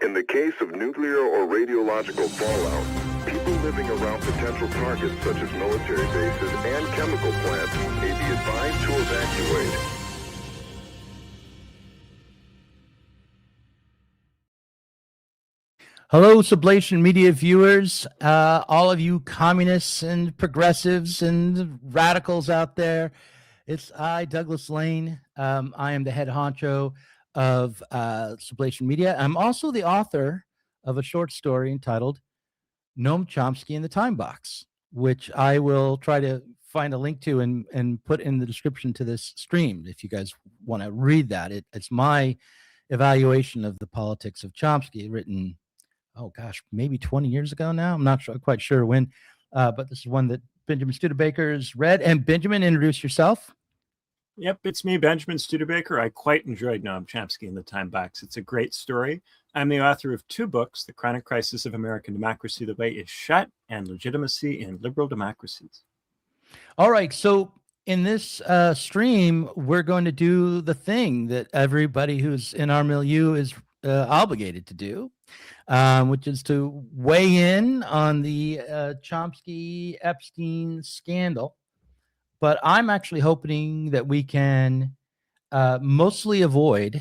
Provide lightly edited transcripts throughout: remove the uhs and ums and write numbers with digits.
In the case of nuclear or radiological fallout, people living around potential targets such as military bases and chemical plants may be advised to evacuate. Hello, Sublation Media viewers, all of you communists and progressives and radicals out there. It's I, Douglas Lain. I am the head honcho of Sublation Media. I'm also the author of a short story entitled Noam Chomsky in the Time Box, which I will try to find a link to and put in the description to this stream if you guys want to read that. It's my evaluation of the politics of Chomsky, written, oh gosh, maybe 20 years ago now. I'm not quite sure when, but this is one that Benjamin Studebaker has read. And Benjamin, introduce yourself. Yep, it's me, Benjamin Studebaker. I quite enjoyed Noam Chomsky in the Time Box. It's a great story. I'm the author of two books, The Chronic Crisis of American Democracy, The Way Is Shut, and Legitimacy in Liberal Democracies. All right, so in this stream, we're going to do the thing that everybody who's in our milieu is obligated to do, which is to weigh in on the Chomsky-Epstein scandal. But I'm actually hoping that we can mostly avoid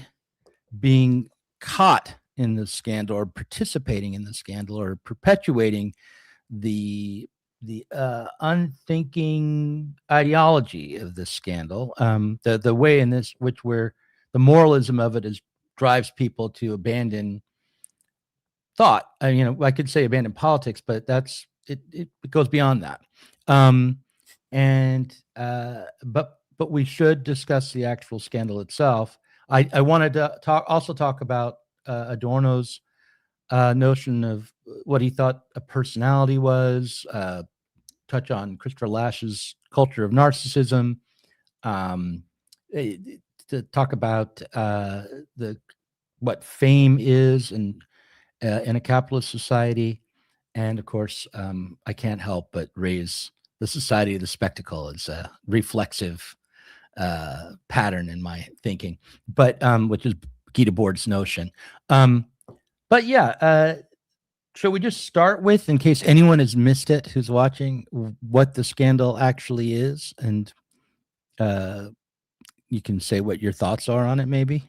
being caught in the scandal or participating in the scandal or perpetuating the unthinking ideology of this scandal. The way in this which the moralism of it drives people to abandon thought. I could say abandon politics, but it goes beyond that. But we should discuss the actual scandal itself. I wanted to talk about Adorno's notion of what he thought a personality was, touch on Christopher Lasch's culture of narcissism, to talk about what fame is in a capitalist society. And of course, I can't help but raise the society of the spectacle as a reflexive pattern in my thinking, but which is Guy Debord's notion. But yeah, shall we just start with, in case anyone has missed it who's watching, what the scandal actually is, and you can say what your thoughts are on it, maybe?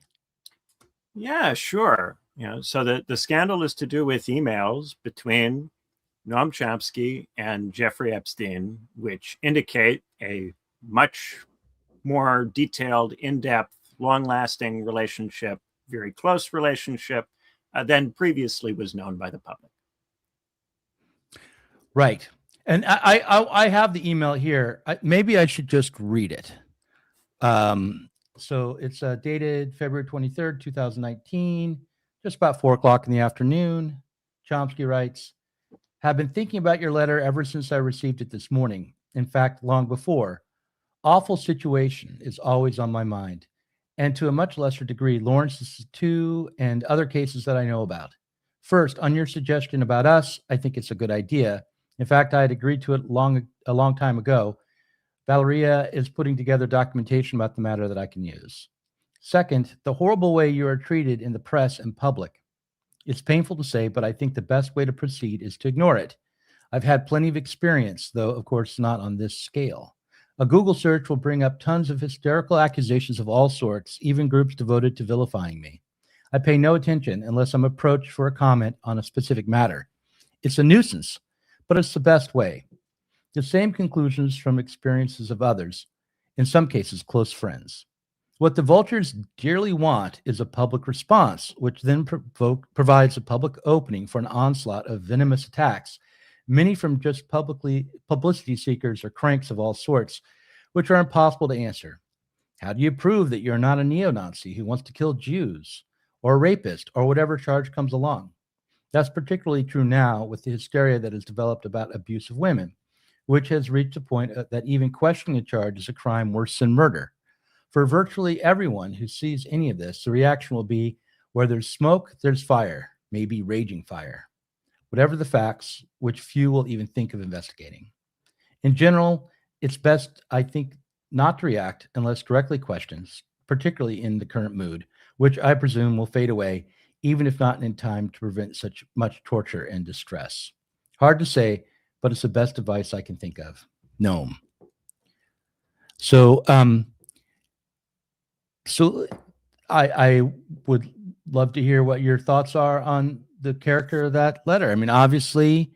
Yeah, sure. So the scandal is to do with emails between Noam Chomsky and Jeffrey Epstein, which indicate a much more detailed, in-depth, long-lasting relationship, very close relationship, than previously was known by the public. Right. And I have the email here. Maybe I should just read it. So it's dated February 23rd, 2019, just about 4 o'clock in the afternoon. Chomsky writes, "Have been thinking about your letter ever since I received it this morning. In fact, long before. Awful situation is always on my mind. And to a much lesser degree, Lawrence's two and other cases that I know about. First, on your suggestion about us, I think it's a good idea. In fact, I had agreed to it a long time ago. Valeria is putting together documentation about the matter that I can use. Second, the horrible way you are treated in the press and public. It's painful to say, but I think the best way to proceed is to ignore it. I've had plenty of experience, though, of course, not on this scale. A Google search will bring up tons of hysterical accusations of all sorts, even groups devoted to vilifying me. I pay no attention unless I'm approached for a comment on a specific matter. It's a nuisance, but it's the best way. The same conclusions from experiences of others, in some cases close friends. What the vultures dearly want is a public response, which then provides a public opening for an onslaught of venomous attacks, many from just publicity seekers or cranks of all sorts, which are impossible to answer. How do you prove that you're not a neo-Nazi who wants to kill Jews, or a rapist, or whatever charge comes along? That's particularly true now with the hysteria that has developed about abuse of women, which has reached a point that even questioning a charge is a crime worse than murder. For virtually everyone who sees any of this, the reaction will be, where there's smoke, there's fire, maybe raging fire. Whatever the facts, which few will even think of investigating. In general, it's best, I think, not to react unless directly questioned, particularly in the current mood, which I presume will fade away even if not in time to prevent such much torture and distress. Hard to say, but it's the best advice I can think of. Noam. So, I would love to hear what your thoughts are on the character of that letter. I mean, obviously,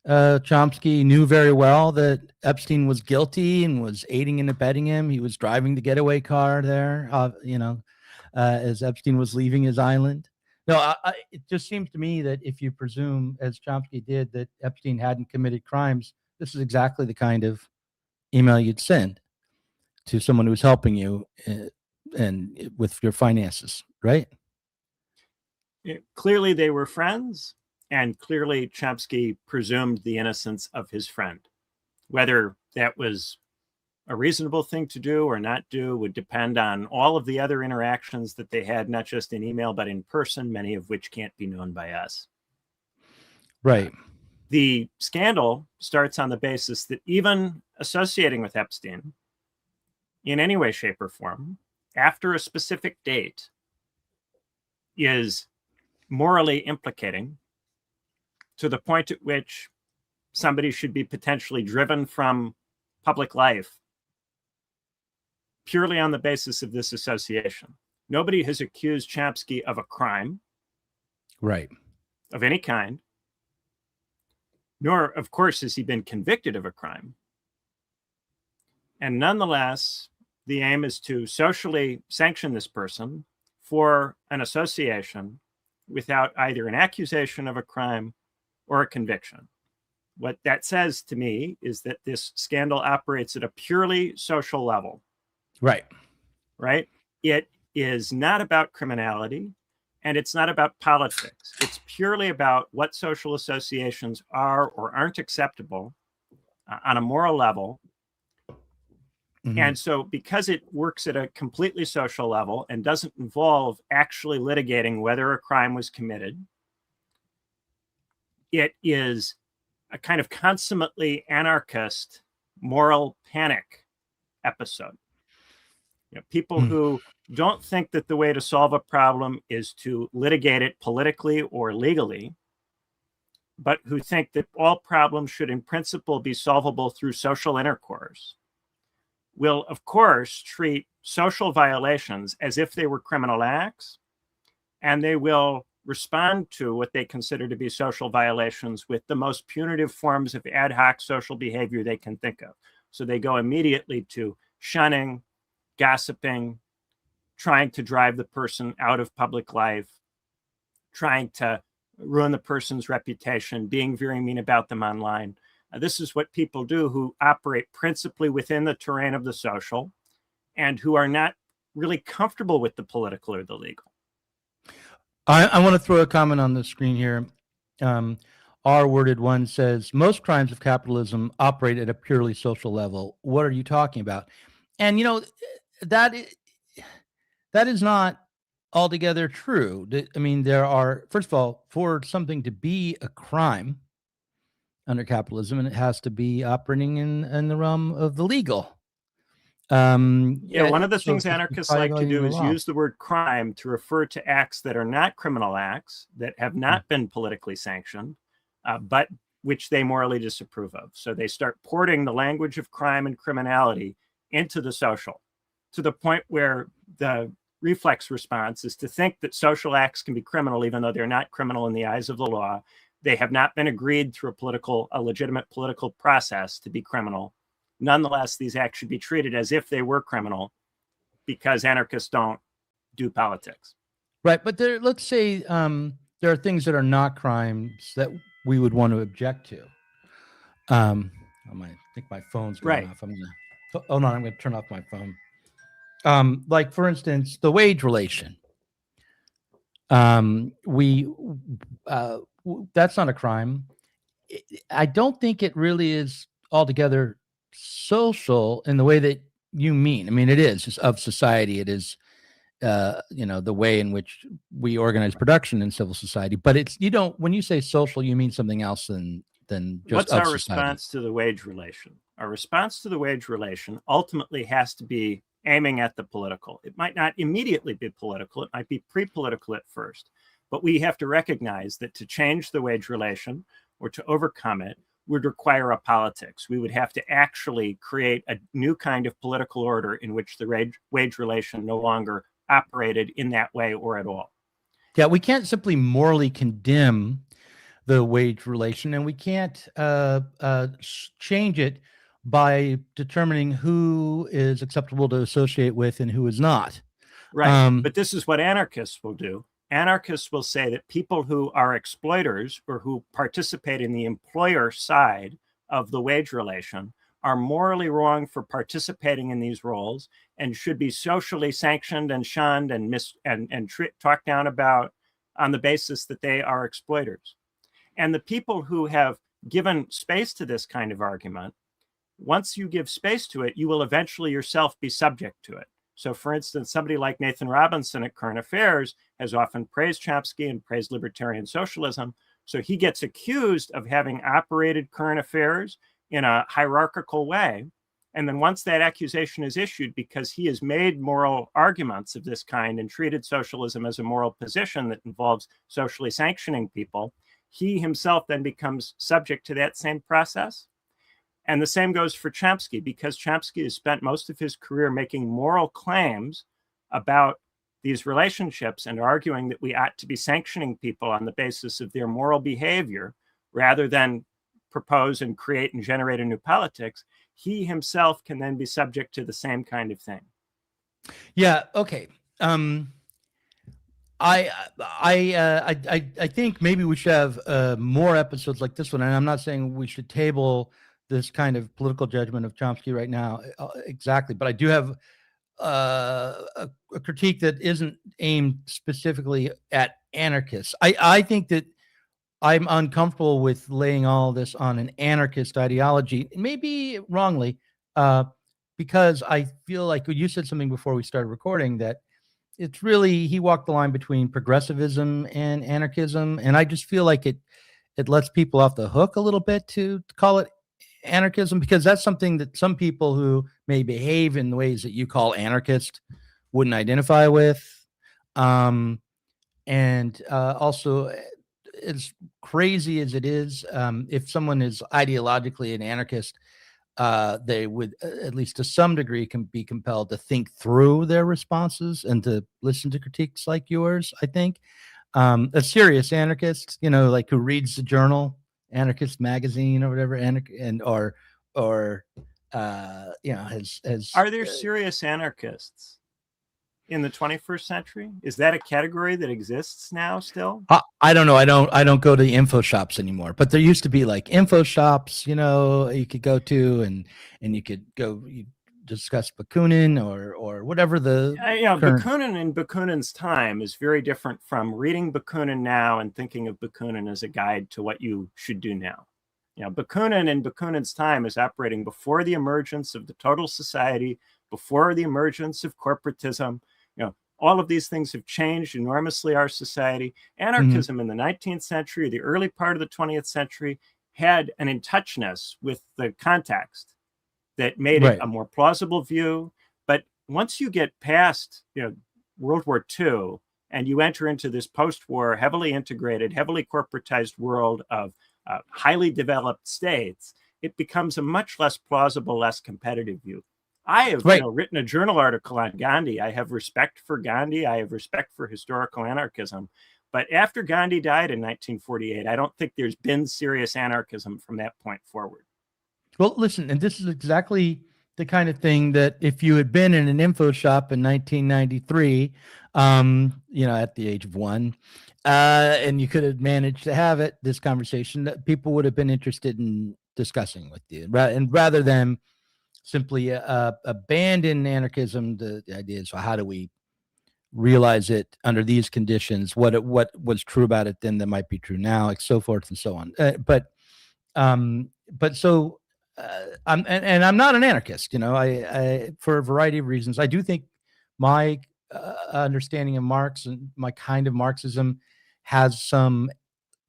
Chomsky knew very well that Epstein was guilty and was aiding and abetting him. He was driving the getaway car there, as Epstein was leaving his island. No, it just seems to me that if you presume, as Chomsky did, that Epstein hadn't committed crimes, this is exactly the kind of email you'd send to someone who's helping you and with your finances, right? Clearly, they were friends, and clearly Chomsky presumed the innocence of his friend. Whether that was a reasonable thing to do or not do would depend on all of the other interactions that they had, not just in email, but in person, many of which can't be known by us. Right. The scandal starts on the basis that even associating with Epstein in any way, shape, or form after a specific date is morally implicating to the point at which somebody should be potentially driven from public life purely on the basis of this association. Nobody has accused Chomsky of a crime, right, of any kind, nor, of course, has he been convicted of a crime. And nonetheless, the aim is to socially sanction this person for an association without either an accusation of a crime or a conviction. What that says to me is that this scandal operates at a purely social level. Right. Right? It is not about criminality, and it's not about politics. It's purely about what social associations are or aren't acceptable on a moral level. Mm-hmm. And so because it works at a completely social level and doesn't involve actually litigating whether a crime was committed, it is a kind of consummately anarchist moral panic episode. People who don't think that the way to solve a problem is to litigate it politically or legally, but who think that all problems should in principle be solvable through social intercourse, will, of course, treat social violations as if they were criminal acts, and they will respond to what they consider to be social violations with the most punitive forms of ad hoc social behavior they can think of. So they go immediately to shunning, gossiping, trying to drive the person out of public life, trying to ruin the person's reputation, being very mean about them online. This is what people do who operate principally within the terrain of the social and who are not really comfortable with the political or the legal. I want to throw a comment on the screen here. R worded one says, most crimes of capitalism operate at a purely social level. What are you talking about? And, that is not altogether true. I mean, there are, first of all, for something to be a crime under capitalism, and it has to be operating in the realm of the legal. One of the things anarchists like to do is use the word crime to refer to acts that are not criminal acts, that have not been politically sanctioned, but which they morally disapprove of. So they start porting the language of crime and criminality into the social, to the point where the reflex response is to think that social acts can be criminal, even though they're not criminal in the eyes of the law. They have not been agreed through a legitimate political process to be criminal. Nonetheless, these acts should be treated as if they were criminal because anarchists don't do politics. Right. But let's say there are things that are not crimes that we would want to object to. I think my phone's going off. Hold on, I'm going to turn off my phone. Like, for instance, the wage relation. That's not a crime. I don't think it really is altogether social in the way that you mean. I mean, it is of society. It is, the way in which we organize production in civil society. But when you say social, you mean something else than just. What's our response to the wage relation? Our response to the wage relation ultimately has to be aiming at the political. It might not immediately be political. It might be pre-political at first. But we have to recognize that to change the wage relation or to overcome it would require a politics. We would have to actually create a new kind of political order in which the wage relation no longer operated in that way or at all. Yeah, we can't simply morally condemn the wage relation, and we can't change it by determining who is acceptable to associate with and who is not. Right. But this is what anarchists will do. Anarchists will say that people who are exploiters or who participate in the employer side of the wage relation are morally wrong for participating in these roles and should be socially sanctioned and shunned and talked down about on the basis that they are exploiters. And the people who have given space to this kind of argument, once you give space to it, you will eventually yourself be subject to it. So, for instance, somebody like Nathan Robinson at Current Affairs has often praised Chomsky and praised libertarian socialism. So he gets accused of having operated Current Affairs in a hierarchical way. And then once that accusation is issued, because he has made moral arguments of this kind and treated socialism as a moral position that involves socially sanctioning people, he himself then becomes subject to that same process. And the same goes for Chomsky, because Chomsky has spent most of his career making moral claims about these relationships and arguing that we ought to be sanctioning people on the basis of their moral behavior rather than propose and create and generate a new politics. He himself can then be subject to the same kind of thing. Yeah. Okay. I think maybe we should have more episodes like this one, and I'm not saying we should table this kind of political judgment of Chomsky right now exactly, but I do have a critique that isn't aimed specifically at anarchists. I think that I'm uncomfortable with laying all this on an anarchist ideology, maybe wrongly, because I feel like you said something before we started recording that it's really, he walked the line between progressivism and anarchism, and I just feel like it lets people off the hook a little bit to call it anarchism, because that's something that some people who may behave in the ways that you call anarchist wouldn't identify with. And also, as crazy as it is, if someone is ideologically an anarchist, they would, at least to some degree, can be compelled to think through their responses and to listen to critiques like yours. I think a serious anarchist, like who reads the journal, Anarchist magazine or whatever, has. Are there serious anarchists in the 21st century? Is that a category that exists now still? I don't know. I don't go to the info shops anymore, but there used to be like info shops, you could go to and you could go discuss Bakunin or whatever the current... Bakunin in Bakunin's time is very different from reading Bakunin now and thinking of Bakunin as a guide to what you should do now. Bakunin in Bakunin's time is operating before the emergence of the total society, before the emergence of corporatism. All of these things have changed enormously our society. Anarchism in the 19th century, the early part of the 20th century, had an in-touchness with the context that made it a more plausible view. But once you get past World War II and you enter into this post-war, heavily integrated, heavily corporatized world of highly developed states, it becomes a much less plausible, less competitive view. I have written a journal article on Gandhi. I have respect for Gandhi. I have respect for historical anarchism. But after Gandhi died in 1948, I don't think there's been serious anarchism from that point forward. Well, listen, and this is exactly the kind of thing that if you had been in an info shop in 1993, at the age of 1, and you could have managed to have this conversation, that people would have been interested in discussing with you, and rather than simply abandon anarchism. The idea is, well, how do we realize it under these conditions? What was true about it then that might be true now, like so forth and so on. But I'm not an anarchist. I for a variety of reasons. I do think my understanding of Marx and my kind of Marxism has some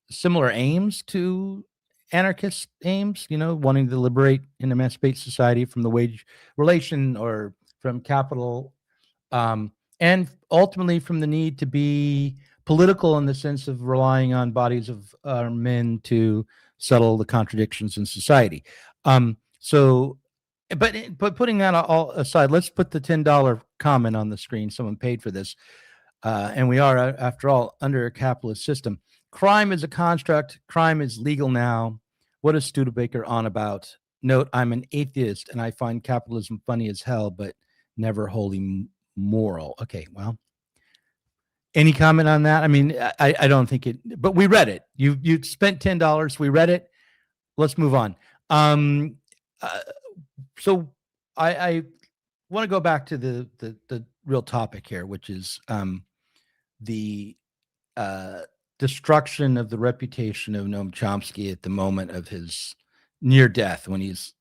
similar aims to anarchist aims, wanting to liberate and emancipate society from the wage relation or from capital, and ultimately from the need to be political in the sense of relying on bodies of men to settle the contradictions in society. But putting that all aside, let's put the $10 comment on the screen. Someone paid for this, and we are, after all, under a capitalist system. Crime is a construct. Crime is legal now. What is Studebaker on about? Note, I'm an atheist, and I find capitalism funny as hell, but never wholly moral. Okay, well, any comment on that? I mean, I don't think it, but we read it. You spent $10. We read it. Let's move on. So I want to go back to the real topic here, which is the destruction of the reputation of Noam Chomsky at the moment of his near death, when he's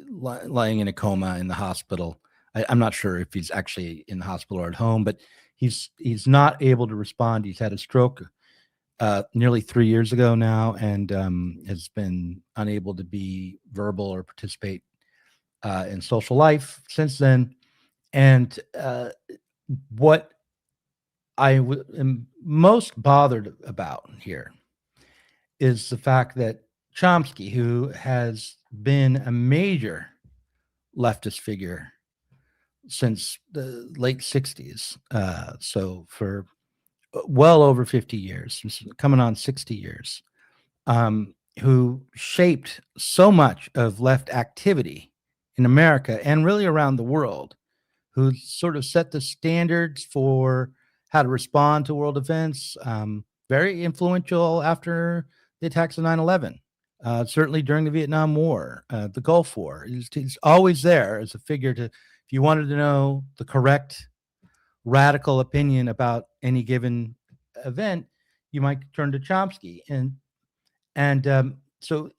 lying in a coma in the hospital. I'm not sure if he's actually in the hospital or at home, but he's not able to respond. He's had a stroke nearly 3 years ago now, and has been unable to be verbal or participate in social life since then. And what I am most bothered about here is the fact that Chomsky, who has been a major leftist figure since the late 60s, so for well over 50 years, coming on 60 years, who shaped so much of left activity in America and really around the world, who sort of set the standards for how to respond to world events, very influential after the attacks of 9/11, certainly during the Vietnam War, the Gulf War. He's always there as a figure to, if you wanted to know the correct radical opinion about any given event, you might turn to Chomsky. And so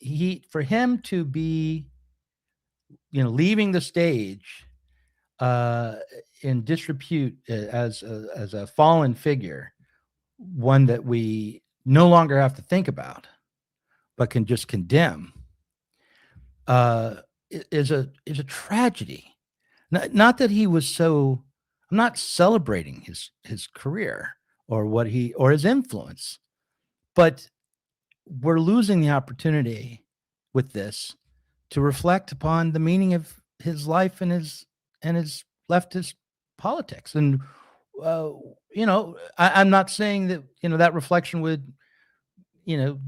for him to be, leaving the stage in disrepute as a fallen figure, one that we no longer have to think about, but can just condemn, is a tragedy. Not that he was so. I'm not celebrating his career or his influence, but we're losing the opportunity with this to reflect upon the meaning of his life and his leftist politics. And I'm not saying that that reflection would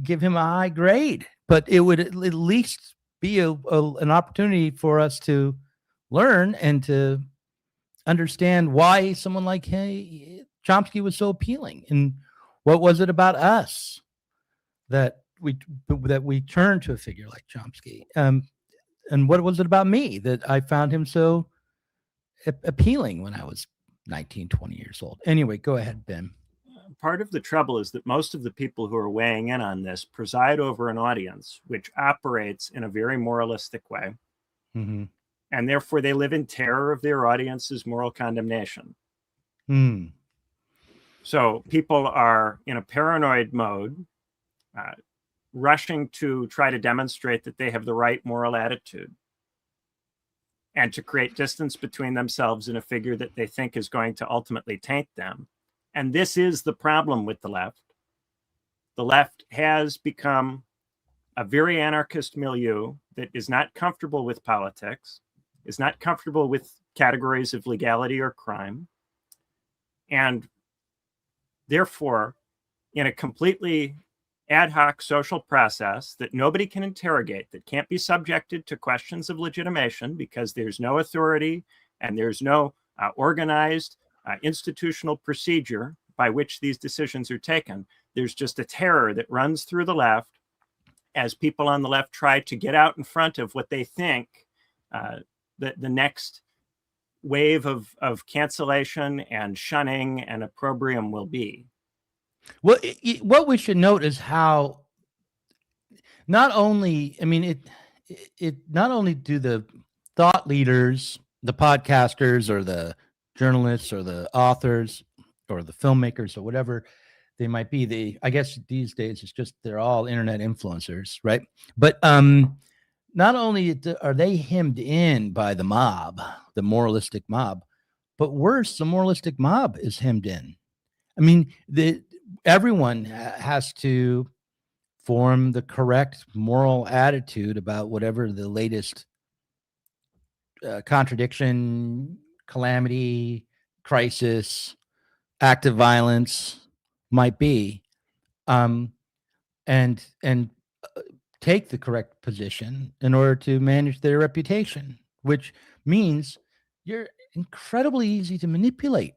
give him a high grade, but it would at least be an opportunity for us to learn and to understand why someone like Chomsky was so appealing, and what was it about us that we turned to a figure like Chomsky, and what was it about me that I found him so appealing when I was 19, 20 years old. Anyway, go ahead, Ben. Part of the trouble is that most of the people who are weighing in on this preside over an audience which operates in a very moralistic way. Mm-hmm. And therefore they live in terror of their audience's moral condemnation. So people are in a paranoid mode, rushing to try to demonstrate that they have the right moral attitude and to create distance between themselves and a figure that they think is going to ultimately taint them. And this is the problem with the left. The left has become a very anarchist milieu that is not comfortable with politics, is not comfortable with categories of legality or crime, and therefore, in a completely ad hoc social process that nobody can interrogate, that can't be subjected to questions of legitimation because there's no authority and there's no organized institutional procedure by which these decisions are taken. There's just a terror that runs through the left as people on the left try to get out in front of what they think the next wave of cancellation and shunning and opprobrium will be. Well, what we should note is how not only do the thought leaders, the podcasters or the journalists or the authors or the filmmakers or whatever they might be, I guess these days it's just they're all internet influencers, right? But not only are they hemmed in by the mob, the moralistic mob, but worse, the moralistic mob is hemmed in. I mean, everyone has to form the correct moral attitude about whatever the latest contradiction, calamity, crisis, act of violence might be, and take the correct position in order to manage their reputation, which means you're incredibly easy to manipulate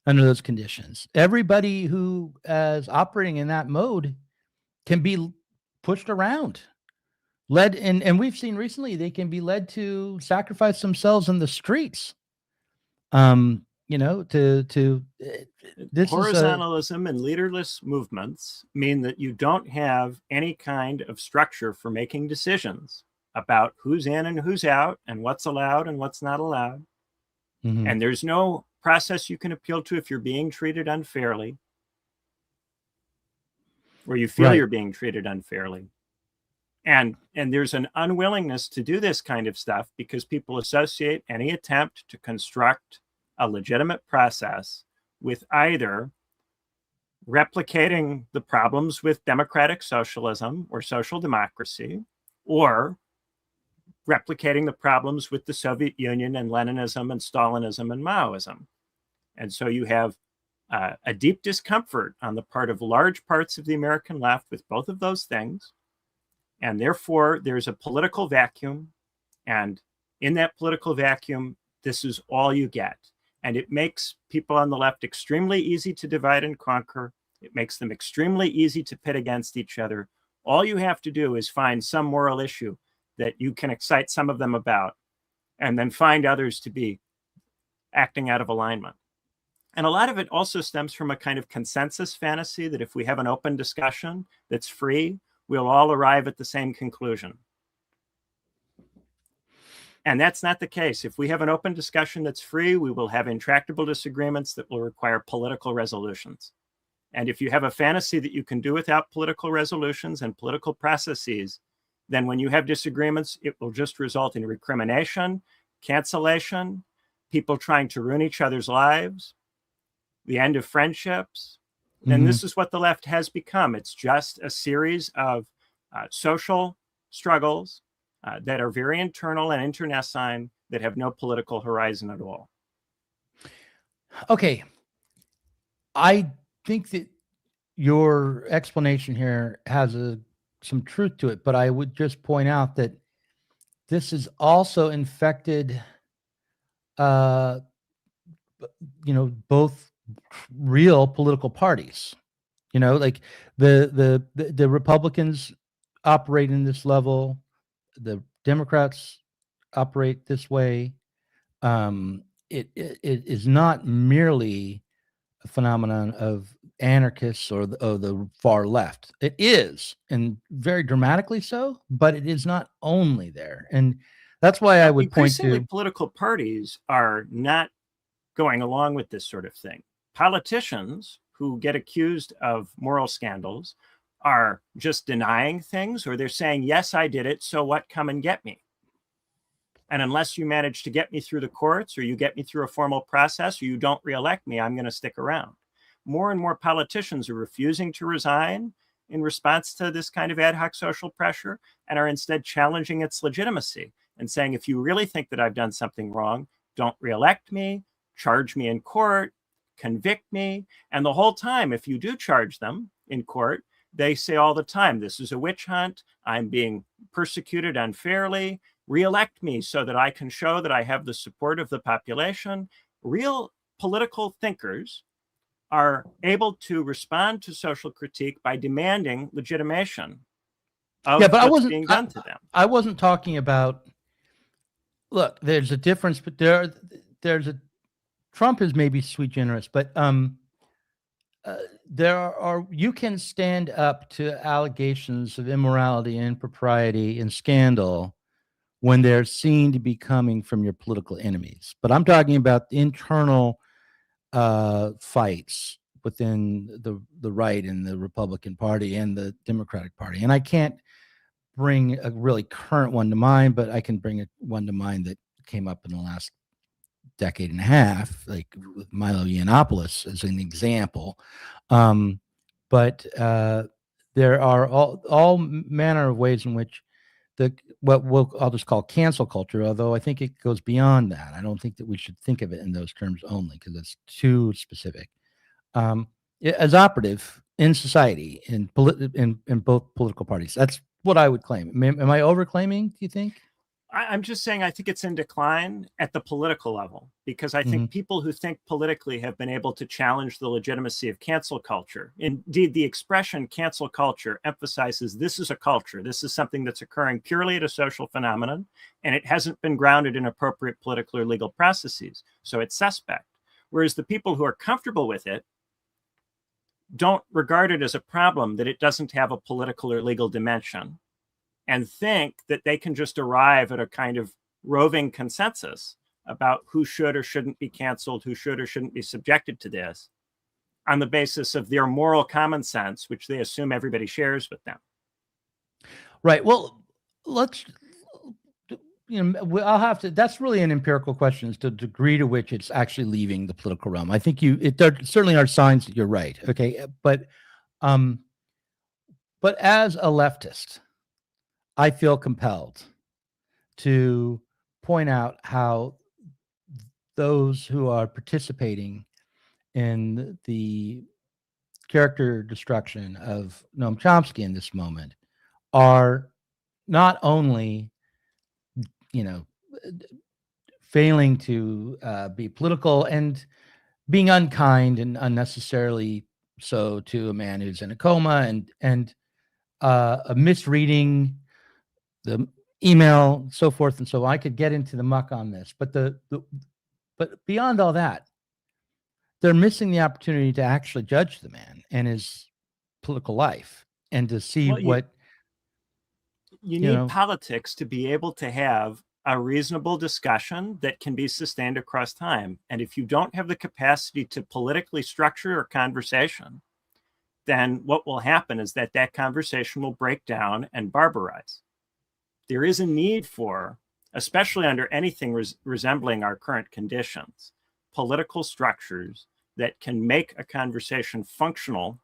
under those conditions. Everybody who is operating in that mode can be pushed around, led, and we've seen recently they can be led to sacrifice themselves in the streets. This horizontalism and leaderless movements mean that you don't have any kind of structure for making decisions about who's in and who's out and what's allowed and what's not allowed. Mm-hmm. And there's no process you can appeal to if you're being treated unfairly, or you feel you're being treated unfairly. And there's an unwillingness to do this kind of stuff because people associate any attempt to construct a legitimate process with either replicating the problems with democratic socialism or social democracy, or replicating the problems with the Soviet Union and Leninism and Stalinism and Maoism. And so you have a deep discomfort on the part of large parts of the American left with both of those things. And therefore, there's a political vacuum. And in that political vacuum, this is all you get. And it makes people on the left extremely easy to divide and conquer. It makes them extremely easy to pit against each other. All you have to do is find some moral issue that you can excite some of them about, and then find others to be acting out of alignment. And a lot of it also stems from a kind of consensus fantasy that if we have an open discussion that's free, we'll all arrive at the same conclusion. And that's not the case. If we have an open discussion that's free, we will have intractable disagreements that will require political resolutions. And if you have a fantasy that you can do without political resolutions and political processes, then when you have disagreements, it will just result in recrimination, cancellation, people trying to ruin each other's lives, the end of friendships. Mm-hmm. And this is what the left has become. It's just a series of social struggles that are very internal and internecine, that have no political horizon at all. Okay. I think that your explanation here has some truth to it, but I would just point out that this is also infected, both real political parties. Like the Republicans operate in this level, the Democrats operate this way. It is not merely a phenomenon of anarchists or the far left. It is, and very dramatically so, but it is not only there. And that's why I would point to political parties are not going along with this sort of thing. Politicians who get accused of moral scandals are just denying things, or they're saying, yes, I did it, so what, come and get me. And unless you manage to get me through the courts, or you get me through a formal process, or you don't reelect me, I'm going to stick around. More and more politicians are refusing to resign in response to this kind of ad hoc social pressure, and are instead challenging its legitimacy and saying, if you really think that I've done something wrong, don't reelect me, charge me in court, convict me. And the whole time, if you do charge them in court, they say all the time, this is a witch hunt, I'm being persecuted unfairly, reelect me so that I can show that I have the support of the population. Real political thinkers are able to respond to social critique by demanding legitimation of what's being done to them. I wasn't talking about, look, there's a difference, but there's a, Trump is maybe sui generis, but you can stand up to allegations of immorality and impropriety and scandal when they're seen to be coming from your political enemies. But I'm talking about the internal fights within the right and the Republican Party and the Democratic Party. And I can't bring a really current one to mind, but I can bring one to mind that came up in the last decade and a half, like with Milo Yiannopoulos as an example. But there are all manner of ways in which I'll just call cancel culture, although I think it goes beyond that. I don't think that we should think of it in those terms only because it's too specific. As operative in society, in both political parties. That's what I would claim. Am I overclaiming, do you think? I'm just saying I think it's in decline at the political level, because I think people who think politically have been able to challenge the legitimacy of cancel culture. Indeed, the expression cancel culture emphasizes this is a culture. This is something that's occurring purely at a social phenomenon, and it hasn't been grounded in appropriate political or legal processes. So it's suspect. Whereas the people who are comfortable with it don't regard it as a problem that it doesn't have a political or legal dimension, and think that they can just arrive at a kind of roving consensus about who should or shouldn't be canceled, who should or shouldn't be subjected to this, on the basis of their moral common sense, which they assume everybody shares with them. Right. Well, I'll have to, that's really an empirical question, is the degree to which it's actually leaving the political realm. I think there certainly are signs that you're right. Okay. But as a leftist, I feel compelled to point out how those who are participating in the character destruction of Noam Chomsky in this moment are not only, failing to be political and being unkind and unnecessarily so to a man who's in a coma, and misreading the email, so forth and so on. I could get into the muck on this, but but beyond all that, they're missing the opportunity to actually judge the man and his political life, and to see what you need politics to be able to have a reasonable discussion that can be sustained across time. And if you don't have the capacity to politically structure a conversation, then what will happen is that conversation will break down and barbarize. There is a need for, especially under anything resembling our current conditions, political structures that can make a conversation functional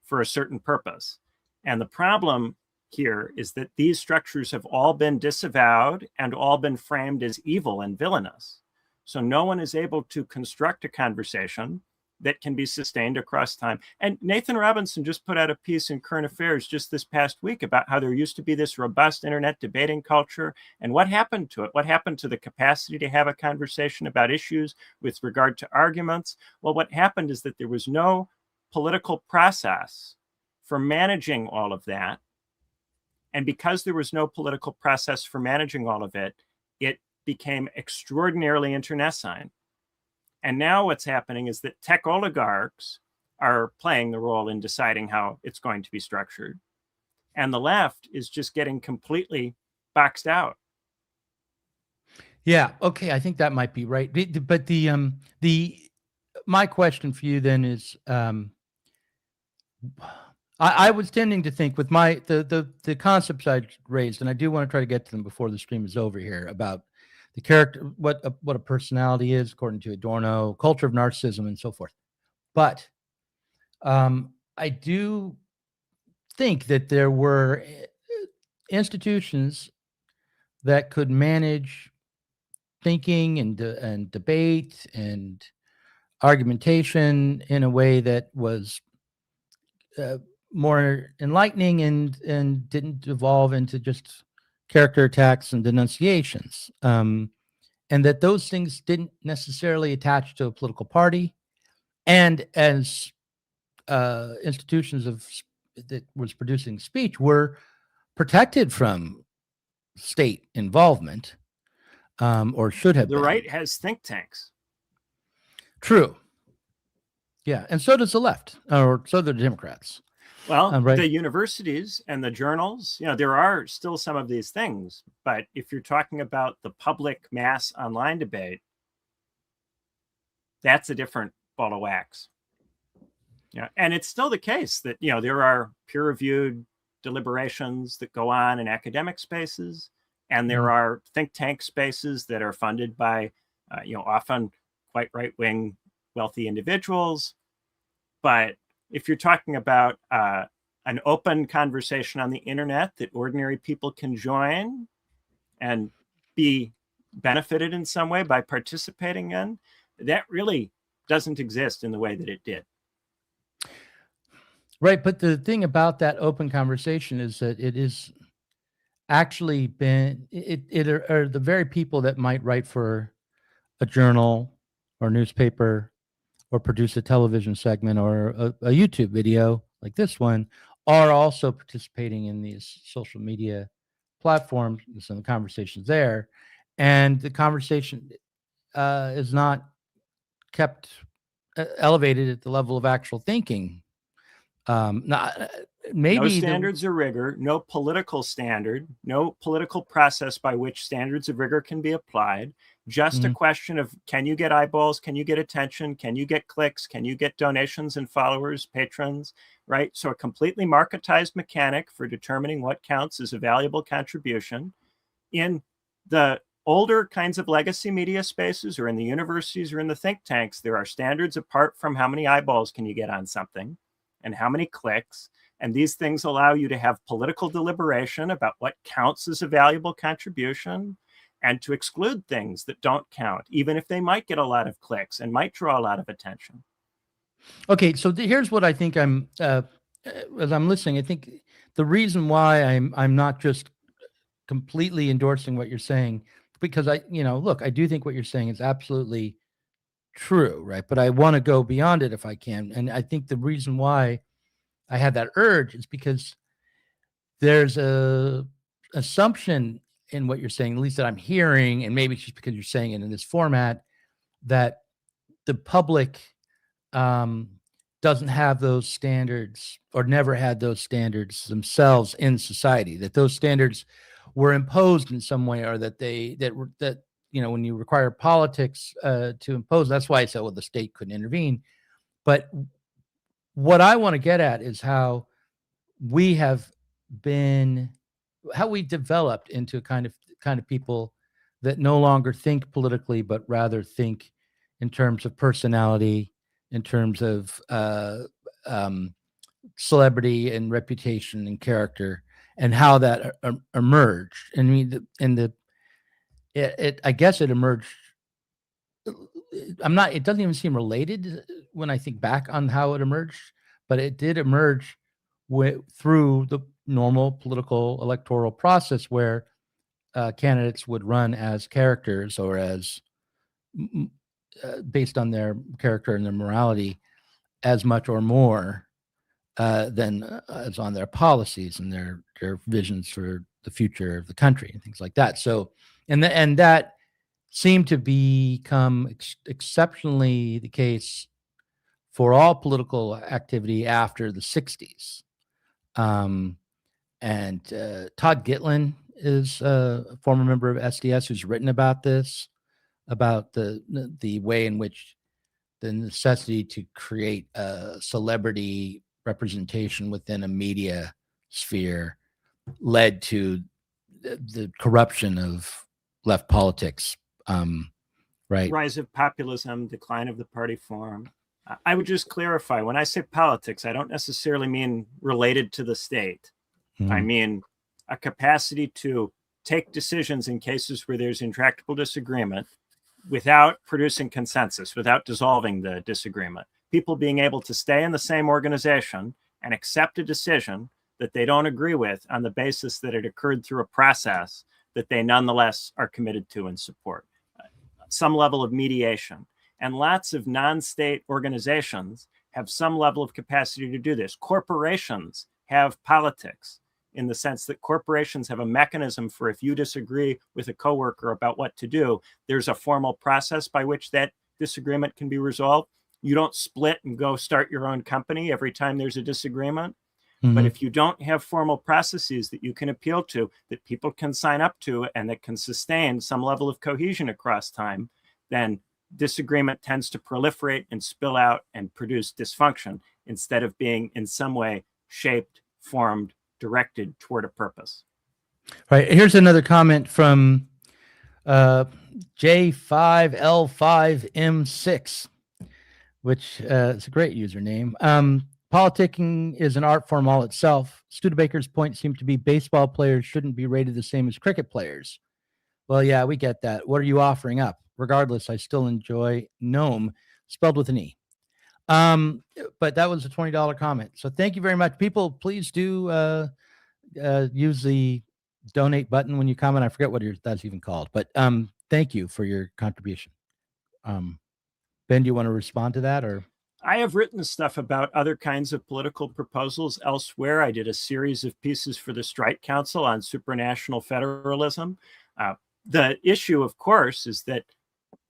for a certain purpose. And the problem here is that these structures have all been disavowed and all been framed as evil and villainous. So no one is able to construct a conversation that can be sustained across time. And Nathan Robinson just put out a piece in Current Affairs just this past week about how there used to be this robust internet debating culture, and what happened to it? What happened to the capacity to have a conversation about issues with regard to arguments? Well, what happened is that there was no political process for managing all of that. And because there was no political process for managing all of it, it became extraordinarily internecine. And now what's happening is that tech oligarchs are playing the role in deciding how it's going to be structured. And the left is just getting completely boxed out. Yeah. Okay. I think that might be right. But my question for you then is, I was tending to think with the concepts I raised, and I do want to try to get to them before the stream is over here, about the character, what a personality is according to Adorno, culture of narcissism, and so forth. But I do think that there were institutions that could manage thinking and debate and argumentation in a way that was more enlightening and didn't devolve into just character attacks and denunciations, and that those things didn't necessarily attach to a political party, and as institutions that was producing speech were protected from state involvement, or should have been. The right has think tanks. True. Yeah, and so does the left, or so do the Democrats. Well, right. The universities and the journals, there are still some of these things, but if you're talking about the public mass online debate, that's a different ball of wax. And it's still the case that, there are peer-reviewed deliberations that go on in academic spaces, and there are think tank spaces that are funded by, often quite right-wing wealthy individuals. But if you're talking about an open conversation on the internet that ordinary people can join and be benefited in some way by participating in, that really doesn't exist in the way that it did. Right. But the thing about that open conversation is that it is actually been, it are the very people that might write for a journal or newspaper or produce a television segment or a YouTube video like this one are also participating in these social media platforms and the conversations there. And the conversation is not kept elevated at the level of actual thinking. Not, maybe no standards of rigor, no political standard, no political process by which standards of rigor can be applied. Just a question of, can you get eyeballs? Can you get attention? Can you get clicks? Can you get donations and followers, patrons, right? So a completely marketized mechanic for determining what counts as a valuable contribution. In the older kinds of legacy media spaces or in the universities or in the think tanks, there are standards apart from how many eyeballs can you get on something and how many clicks. And these things allow you to have political deliberation about what counts as a valuable contribution and to exclude things that don't count, even if they might get a lot of clicks and might draw a lot of attention. Okay, so here's what I think I'm, as I'm listening, I think the reason why I'm not just completely endorsing what you're saying, because look, I do think what you're saying is absolutely true, right? But I want to go beyond it if I can. And I think the reason why I had that urge is because there's a assumption in what you're saying, at least that I'm hearing, and maybe it's just because you're saying it in this format, that the public doesn't have those standards or never had those standards themselves in society, that those standards were imposed in some way, or that when you require politics to impose, that's why I said, well, the state couldn't intervene. But what I want to get at is how we developed into a kind of people that no longer think politically, but rather think in terms of personality, in terms of celebrity and reputation and character, and how that emerged. I mean, I guess it emerged. It doesn't even seem related when I think back on how it emerged, but it did emerge through the normal political electoral process where candidates would run as characters or as based on their character and their morality as much or more than as on their policies and their visions for the future of the country and things like that. So, and that seemed to become exceptionally the case for all political activity after the 60s. And Todd Gitlin is a former member of SDS who's written about this, about the way in which the necessity to create a celebrity representation within a media sphere led to the corruption of left politics. Right. Rise of populism, decline of the party form. I would just clarify, when I say politics, I don't necessarily mean related to the state. I mean a capacity to take decisions in cases where there's intractable disagreement without producing consensus, without dissolving the disagreement. People being able to stay in the same organization and accept a decision that they don't agree with on the basis that it occurred through a process that they nonetheless are committed to and support. Some level of mediation. And lots of non-state organizations have some level of capacity to do this. Corporations have politics in the sense that corporations have a mechanism for, if you disagree with a coworker about what to do, there's a formal process by which that disagreement can be resolved. You don't split and go start your own company every time there's a disagreement. But if you don't have formal processes that you can appeal to, that people can sign up to, and that can sustain some level of cohesion across time, then disagreement tends to proliferate and spill out and produce dysfunction instead of being in some way shaped, formed, directed toward a purpose. Right. Here's another comment from J5L5M6, which is a great username. Politicking is an art form all itself. Studebaker's point seemed to be baseball players shouldn't be rated the same as cricket players. Well, yeah, we get that. What are you offering up? Regardless, I still enjoy Noam, spelled with an E. But that was a $20 comment. So thank you very much. People, please do use the donate button when you comment. I forget what that's even called. But thank you for your contribution. Ben, do you want to respond to that? Or I have written stuff about other kinds of political proposals elsewhere. I did a series of pieces for the Strike Council on supranational federalism. The issue, of course, is that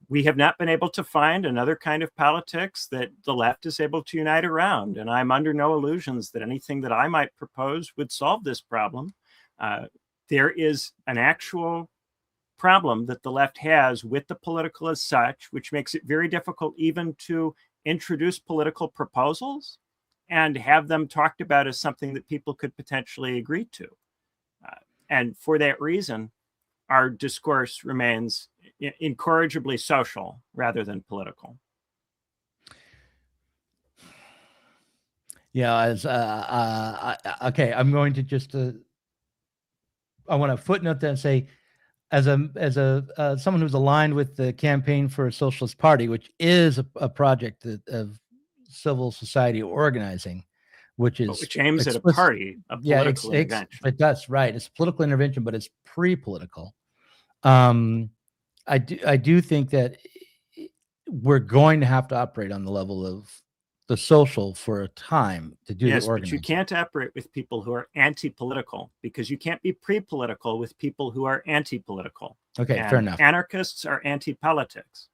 we have not been able to find another kind of politics that the left is able to unite around. And I'm under no illusions that anything that I might propose would solve this problem. There is an actual problem that the left has with the political as such, which makes it very difficult even to introduce political proposals and have them talked about as something that people could potentially agree to. And for that reason, our discourse remains incorrigibly social rather than political. Yeah, okay, I'm going to just I want to footnote that and say, as someone who's aligned with the Campaign for a Socialist Party, which is a project of civil society organizing, which aims at a party, a political intervention. It does, right? It's political intervention, but it's pre-political. I do think that we're going to have to operate on the level of the social for a time to do the organizing. But you can't operate with people who are anti-political, because you can't be pre-political with people who are anti-political. Okay, and fair enough. Anarchists are anti-politics.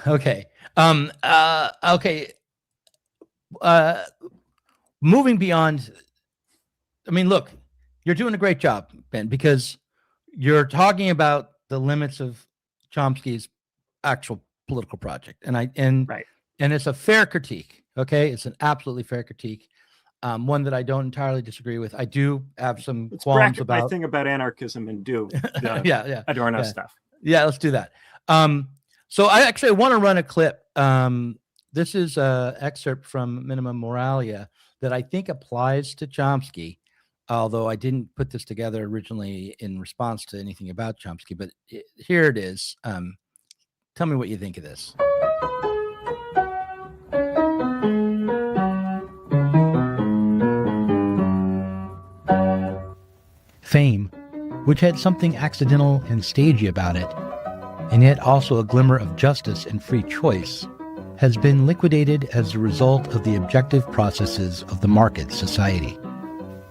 Okay. Moving beyond, I mean, look, you're doing a great job, Ben, because you're talking about the limits of Chomsky's actual political project. Right. And it's a fair critique. Okay. It's an absolutely fair critique. One that I don't entirely disagree with. I do have some qualms about my thing about anarchism and do the yeah. Adorno stuff. Yeah, let's do that. So I want to run a clip. This is an excerpt from Minimum Moralia that I think applies to Chomsky, although I didn't put this together originally in response to anything about Chomsky, but here it is. Tell me what you think of this. Fame, which had something accidental and stagey about it, and yet also a glimmer of justice and free choice, has been liquidated as a result of the objective processes of the market society.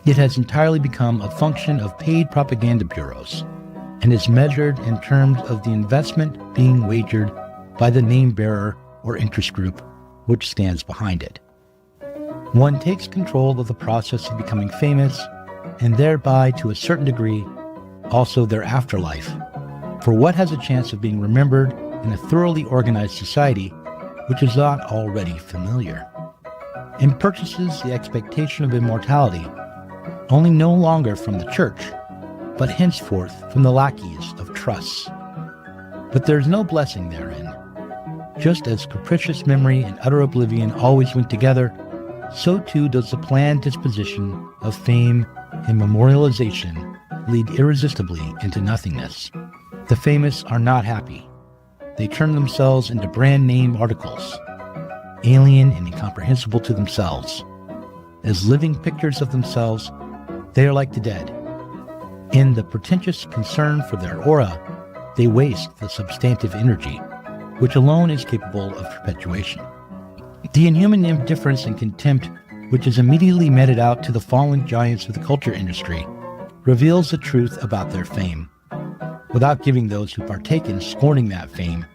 It has entirely become a function of paid propaganda bureaus, and is measured in terms of the investment being wagered by the name bearer or interest group which stands behind it. One takes control of the process of becoming famous, and thereby, to a certain degree, also their afterlife, for what has a chance of being remembered in a thoroughly organized society which is not already familiar, and purchases the expectation of immortality only no longer from the church, but henceforth from the lackeys of trusts. But there is no blessing therein. Just as capricious memory and utter oblivion always went together, so too does the planned disposition of fame and memorialization lead irresistibly into nothingness. The famous are not happy. They turn themselves into brand name articles, alien and incomprehensible to themselves. As living pictures of themselves, they are like the dead. In the pretentious concern for their aura, they waste the substantive energy, which alone is capable of perpetuation. The inhuman indifference and contempt which is immediately meted out to the fallen giants of the culture industry reveals the truth about their fame, without giving those who partake in scorning that fame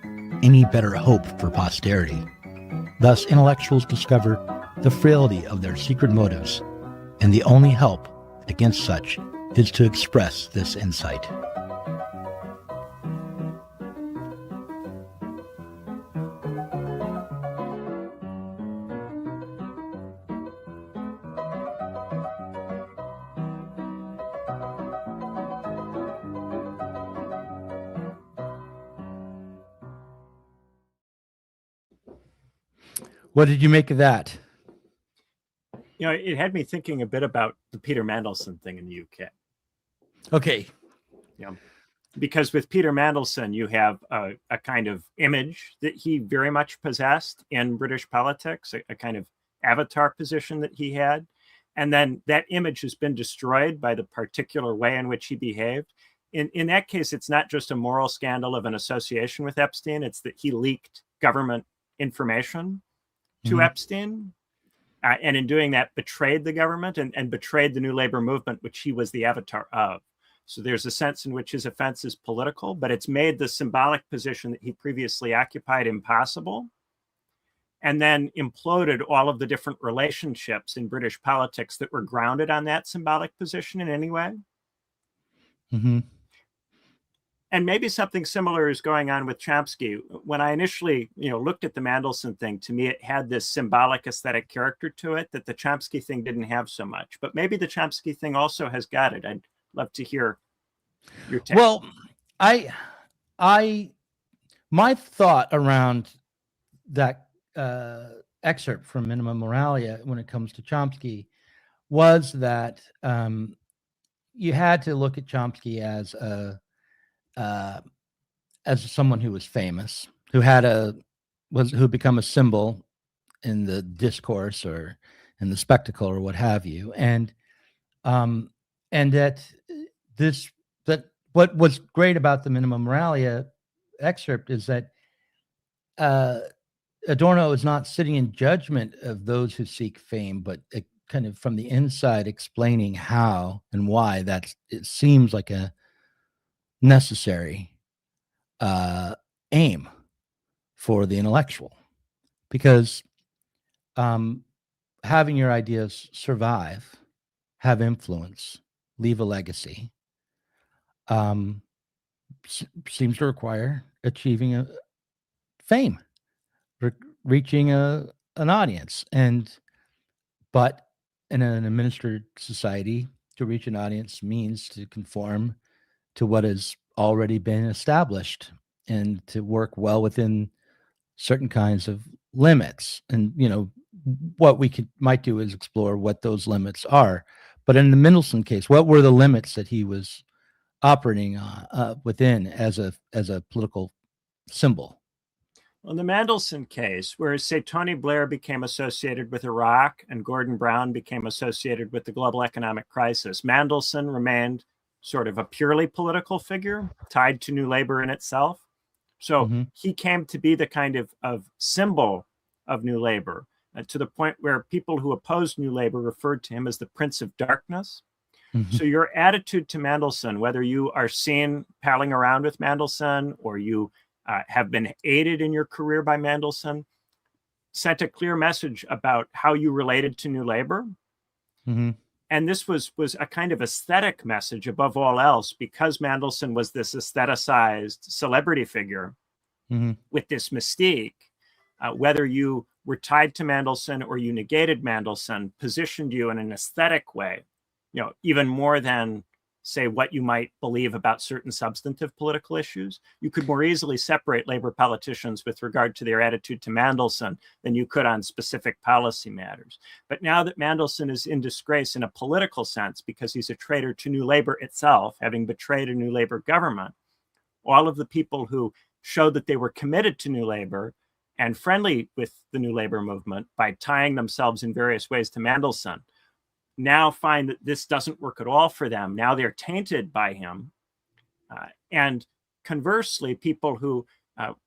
any better hope for posterity. Thus, intellectuals discover the frailty of their secret motives, and the only help against such is to express this insight. What did you make of that? it had me thinking a bit about the Peter Mandelson thing in the UK. Okay. Because with Peter Mandelson, you have a kind of image that he very much possessed in British politics, a kind of avatar position that he had. And then that image has been destroyed by the particular way in which he behaved. In that case, it's not just a moral scandal of an association with Epstein, it's that he leaked government information to Epstein. And in doing that, betrayed the government and betrayed the New Labour movement, which he was the avatar of. So there's a sense in which his offense is political, but it's made the symbolic position that he previously occupied impossible, and then imploded all of the different relationships in British politics that were grounded on that symbolic position in any way. And maybe something similar is going on with Chomsky. When I initially, looked at the Mandelson thing, to me, it had this symbolic aesthetic character to it that the Chomsky thing didn't have so much. But maybe the Chomsky thing also has got it. I'd love to hear your take. Well, my thought around that excerpt from Minima Moralia when it comes to Chomsky was that you had to look at Chomsky as someone who was famous, who become a symbol in the discourse or in the spectacle or what have you, and that what was great about the Minima Moralia excerpt is that Adorno is not sitting in judgment of those who seek fame, but kind of from the inside explaining how and why it seems like a necessary aim for the intellectual, because having your ideas survive, have influence, leave a legacy, seems to require achieving a fame, reaching an audience, but in an administered society, to reach an audience means to conform to what has already been established and to work well within certain kinds of limits. And what we might do is explore what those limits are. But in the Mandelson case, what were the limits that he was operating within as a political symbol? In the Mandelson case, whereas, say, Tony Blair became associated with Iraq and Gordon Brown became associated with the global economic crisis, Mandelson remained sort of a purely political figure tied to New Labour in itself. So he came to be the kind of symbol of New Labour, to the point where people who opposed New Labour referred to him as the Prince of Darkness. So your attitude to Mandelson, whether you are seen palling around with Mandelson or you have been aided in your career by Mandelson, sent a clear message about how you related to New Labour. And this was a kind of aesthetic message above all else, because Mandelson was this aestheticized celebrity figure with this mystique. Whether you were tied to Mandelson or you negated Mandelson, positioned you in an aesthetic way, even more than, say, what you might believe about certain substantive political issues. You could more easily separate Labour politicians with regard to their attitude to Mandelson than you could on specific policy matters. But now that Mandelson is in disgrace in a political sense because he's a traitor to New Labour itself, having betrayed a New Labour government, all of the people who showed that they were committed to New Labour and friendly with the New Labour movement by tying themselves in various ways to Mandelson now find that this doesn't work at all for them. Now they're tainted by him. And conversely, people who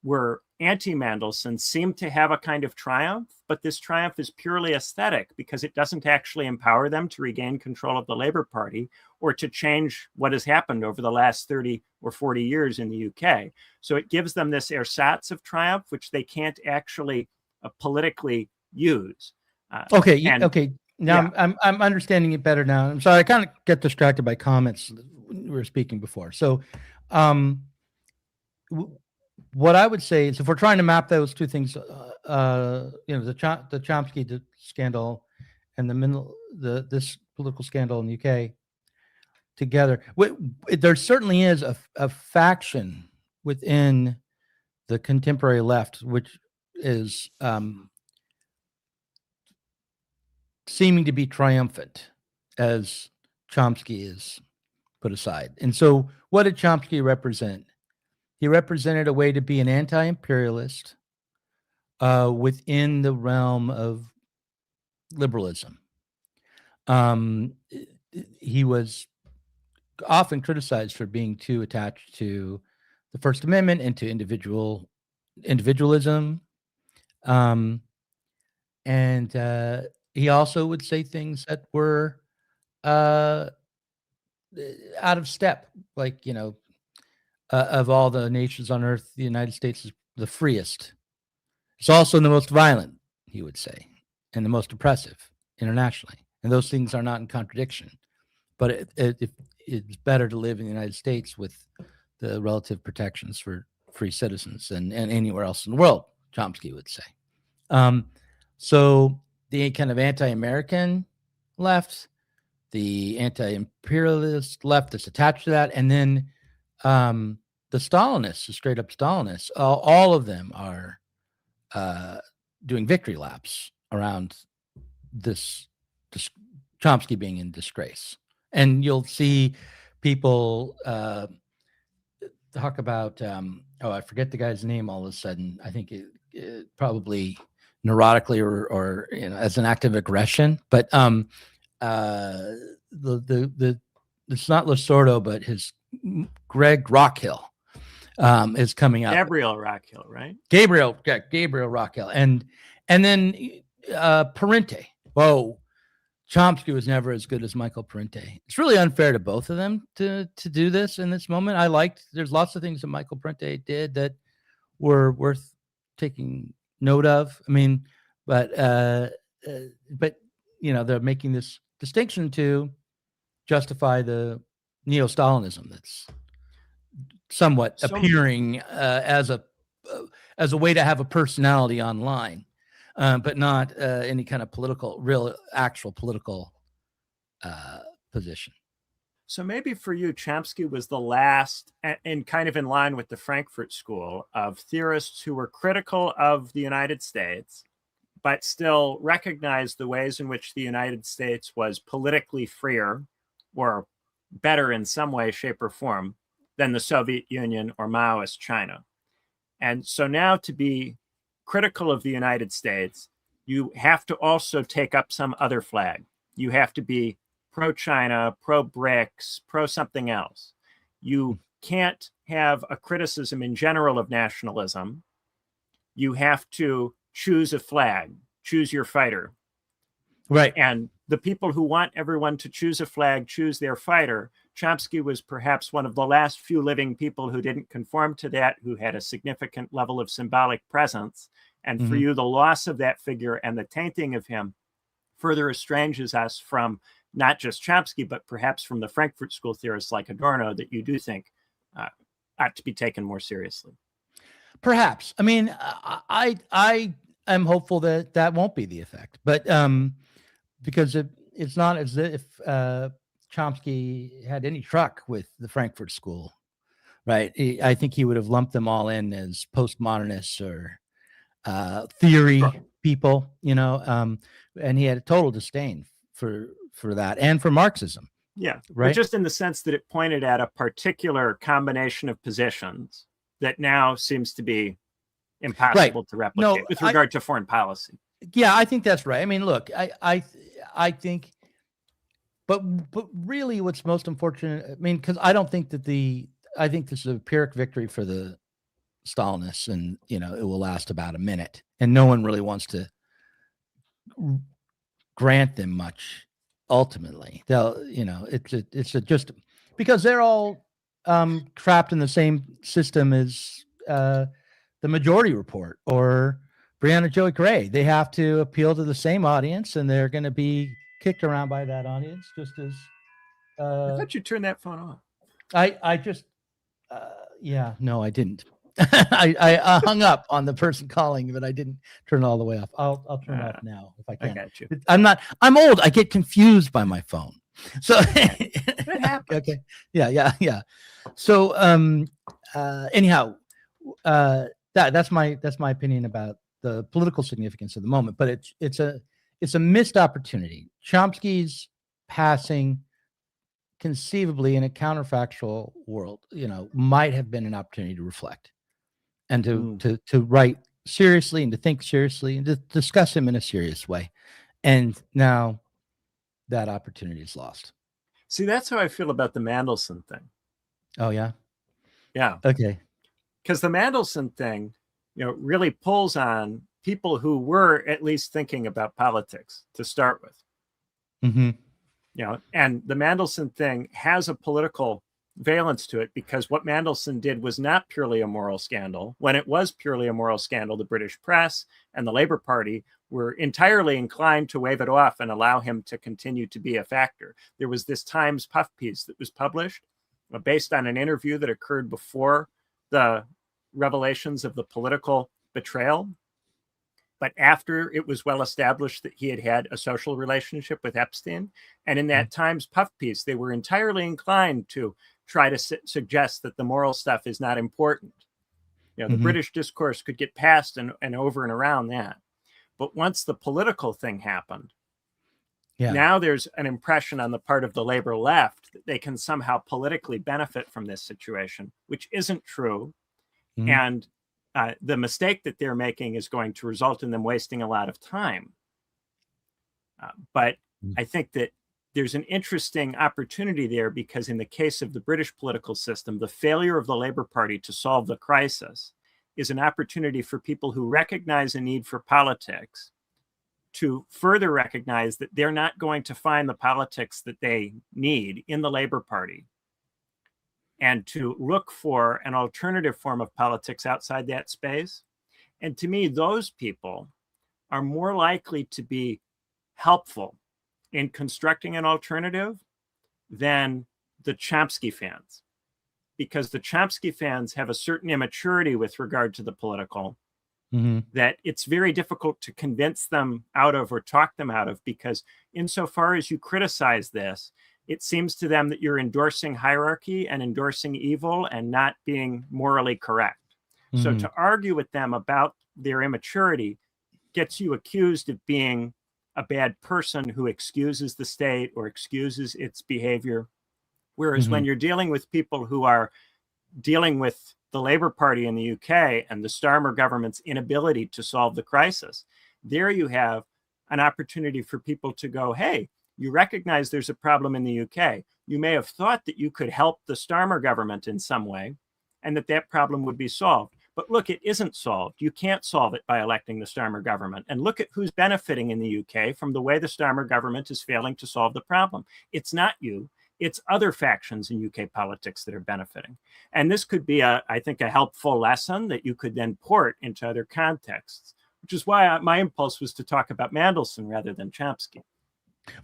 were anti-Mandelson seem to have a kind of triumph, but this triumph is purely aesthetic because it doesn't actually empower them to regain control of the Labour Party or to change what has happened over the last 30 or 40 years in the UK. So it gives them this ersatz of triumph, which they can't actually politically use. Okay. Now I'm understanding it better now. I'm sorry, I kind of get distracted by comments we were speaking before. So what I would say is, if we're trying to map those two things, the Chomsky scandal and this political scandal in the UK together, there certainly is a faction within the contemporary left, which is seeming to be triumphant as Chomsky is put aside. And so what did Chomsky represent? He represented a way to be an anti-imperialist within the realm of liberalism. He was often criticized for being too attached to the First Amendment and to individualism. And he also would say things that were out of step, like, of all the nations on earth, the United States is the freest. It's also the most violent, he would say, and the most oppressive internationally. And those things are not in contradiction. But it's better to live in the United States with the relative protections for free citizens and anywhere else in the world, Chomsky would say. So the kind of anti-American left, the anti-imperialist left that's attached to that, and then the Stalinists, the straight up Stalinists, all of them are doing victory laps around this Chomsky being in disgrace. And you'll see people talk about, I forget the guy's name all of a sudden. I think it probably neurotically or as an act of aggression. But it's not Lasordo, but his Greg Rockhill is coming up. Gabriel Rockhill, right? Gabriel Rockhill, and then Parente. Whoa. Chomsky was never as good as Michael Parente. It's really unfair to both of them to do this in this moment. There's lots of things that Michael Parente did that were worth taking note of. I mean, but they're making this distinction to justify the neo-Stalinism that's somewhat appearing as a way to have a personality online. But not any kind of actual political position. So maybe for you, Chomsky was the last, and kind of in line with the Frankfurt School, of theorists who were critical of the United States, but still recognized the ways in which the United States was politically freer or better in some way, shape, or form than the Soviet Union or Maoist China. And so now to be critical of the United States, you have to also take up some other flag. You have to be pro-China, pro-BRICS, pro-something else. You can't have a criticism in general of nationalism. You have to choose a flag, choose your fighter. Right. And the people who want everyone to choose a flag, choose their fighter, Chomsky was perhaps one of the last few living people who didn't conform to that, who had a significant level of symbolic presence. And for you, the loss of that figure and the tainting of him further estranges us from not just Chomsky, but perhaps from the Frankfurt School theorists like Adorno that you do think ought to be taken more seriously. Perhaps. I mean, I am hopeful that won't be the effect, but because it's not as if Chomsky had any truck with the Frankfurt School, right? I think he would have lumped them all in as postmodernists or theory people, and he had a total disdain for that and for Marxism. Yeah, right. But just in the sense that it pointed at a particular combination of positions that now seems to be impossible to replicate with regard to foreign policy. Yeah, I think that's right. I mean, look, I think, but really, what's most unfortunate, I mean, because I don't think that I think this is a Pyrrhic victory for the Stalinists, and it will last about a minute, and no one really wants to grant them much. Ultimately, they'll, it's just because they're all trapped in the same system as the Majority Report or Breonna Joey Gray. They have to appeal to the same audience, and they're going to be kicked around by that audience, just as. I thought you turned that phone off. I just, no, I didn't. I hung up on the person calling, but I didn't turn it all the way off. I'll turn it off now if I can. I got you. I'm old. I get confused by my phone. So it happens. Okay. Yeah. So anyhow, that's my opinion about the political significance of the moment. But it's it's a missed opportunity. Chomsky's passing, conceivably in a counterfactual world, might have been an opportunity to reflect and to write seriously and to think seriously and to discuss him in a serious way. And now that opportunity is lost. See, that's how I feel about the Mandelson thing. Oh, yeah? Yeah. Okay. Because the Mandelson thing, really pulls on people who were at least thinking about politics to start with. Mm-hmm. And the Mandelson thing has a political valence to it, because what Mandelson did was not purely a moral scandal. When it was purely a moral scandal, the British press and the Labour Party were entirely inclined to wave it off and allow him to continue to be a factor. There was this Times puff piece that was published based on an interview that occurred before the revelations of the political betrayal, but after it was well established that he had had a social relationship with Epstein. And in that Times puff piece, they were entirely inclined to try to suggest that the moral stuff is not important. The British discourse could get past and over and around that. But once the political thing happened, now there's an impression on the part of the Labour left that they can somehow politically benefit from this situation, which isn't true. And the mistake that they're making is going to result in them wasting a lot of time. But I think that there's an interesting opportunity there, because in the case of the British political system, the failure of the Labour Party to solve the crisis is an opportunity for people who recognize a need for politics to further recognize that they're not going to find the politics that they need in the Labour Party, and to look for an alternative form of politics outside that space. And to me, those people are more likely to be helpful in constructing an alternative than the Chomsky fans, because the Chomsky fans have a certain immaturity with regard to the political that it's very difficult to convince them out of or talk them out of, because insofar as you criticize this, it seems to them that you're endorsing hierarchy and endorsing evil and not being morally correct. So to argue with them about their immaturity gets you accused of being a bad person who excuses the state or excuses its behavior. Whereas when you're dealing with people who are dealing with the Labour Party in the UK and the Starmer government's inability to solve the crisis, there you have an opportunity for people to go, hey, you recognize there's a problem in the UK. You may have thought that you could help the Starmer government in some way and that problem would be solved. But look, it isn't solved. You can't solve it by electing the Starmer government. And look at who's benefiting in the UK from the way the Starmer government is failing to solve the problem. It's not you. It's other factions in UK politics that are benefiting. And this could be, I think, a helpful lesson that you could then port into other contexts, which is why my impulse was to talk about Mandelson rather than Chomsky.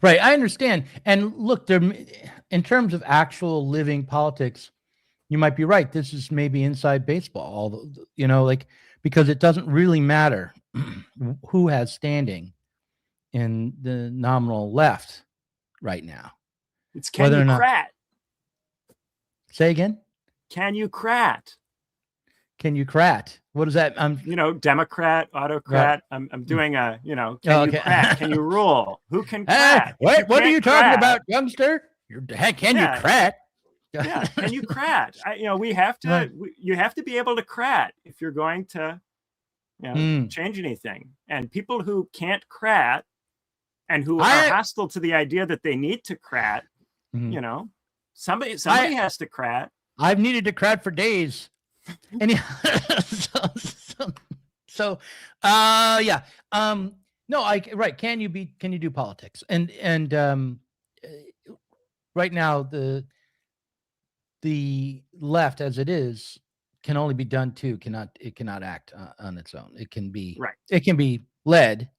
Right, I understand. And look, in terms of actual living politics, you might be right. This is maybe inside baseball, because it doesn't really matter who has standing in the nominal left right now. It's can you crat? Say again? Can you crat? Can you crat? What is that? Democrat, autocrat. Right. I'm doing can you crat? Can you rule? Who can crat? Wait, what are you talking about, youngster? Can you crat? Yeah, can you crat? We have to. You have to be able to crat if you're going to, change anything. And people who can't crat and who are hostile to the idea that they need to crat, somebody has to crat. I've needed to crat for days. And right. Can you do politics? And right now the left as it is can only be done to, it cannot act on its own. It can be right. It can be led,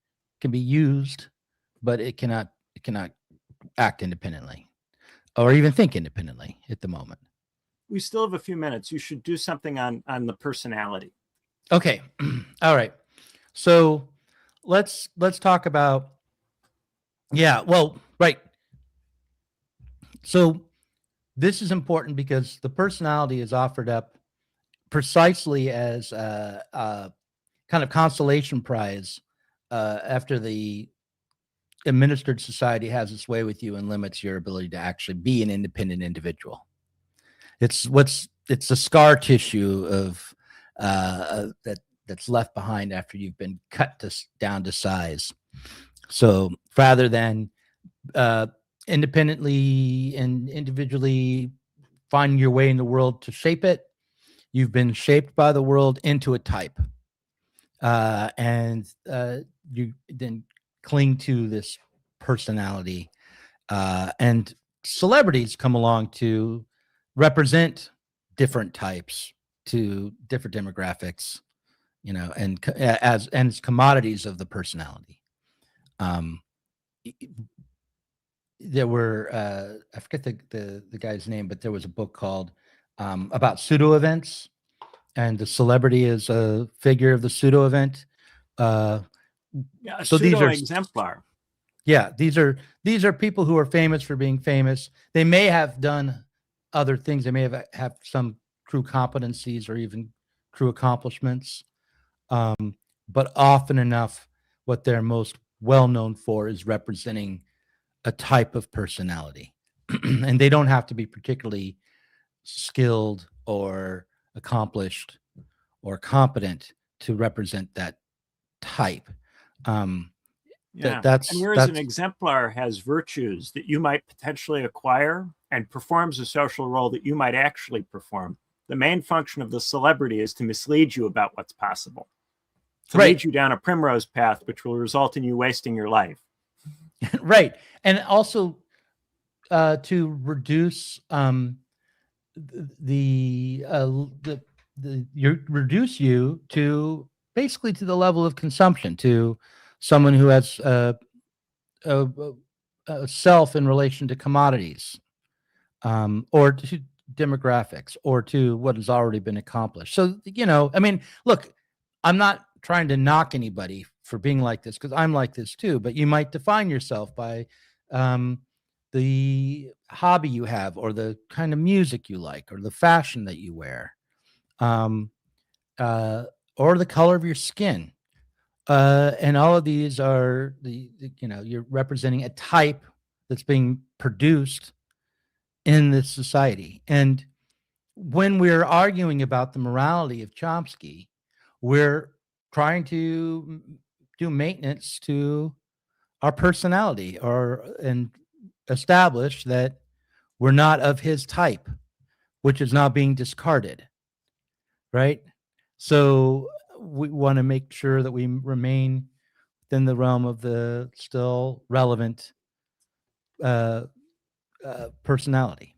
can be used, but it cannot act independently or even think independently at the moment. We still have a few minutes. You should do something on the personality. Okay. All right. So let's talk about, right. So this is important because the personality is offered up precisely as a kind of consolation prize after the administered society has its way with you and limits your ability to actually be an independent individual. It's the scar tissue of that's left behind after you've been cut down to size. So rather than independently and individually finding your way in the world to shape it, you've been shaped by the world into a type, and you then cling to this personality, and celebrities come along to represent different types to different demographics, and as commodities of the personality. Um, there were I forget the guy's name, but there was a book called about pseudo events, and the celebrity is a figure of the pseudo event. Yeah, So these pseudo are exemplar. Yeah, these are people who are famous for being famous. They may have done other things. They may have some true competencies or even true accomplishments. But often enough, what they're most well known for is representing a type of personality. And they don't have to be particularly skilled or accomplished or competent to represent that type. Yeah. That's and whereas an exemplar has virtues that you might potentially acquire and performs a social role that you might actually perform, the main function of the celebrity is to mislead you about what's possible, to lead you down a primrose path, which will result in you wasting your life. Right. And also to reduce reduce you to basically to the level of consumption, to someone who has a self in relation to commodities, or to demographics, or to what has already been accomplished. So, I mean, look, I'm not trying to knock anybody for being like this, because I'm like this too, but you might define yourself by the hobby you have, or the kind of music you like, or the fashion that you wear, um, or the color of your skin. And all of these are you're representing a type that's being produced in this society. And when we're arguing about the morality of Chomsky, we're trying to do maintenance to our personality, and establish that we're not of his type, which is now being discarded, right? So we want to make sure that we remain within the realm of the still relevant personality.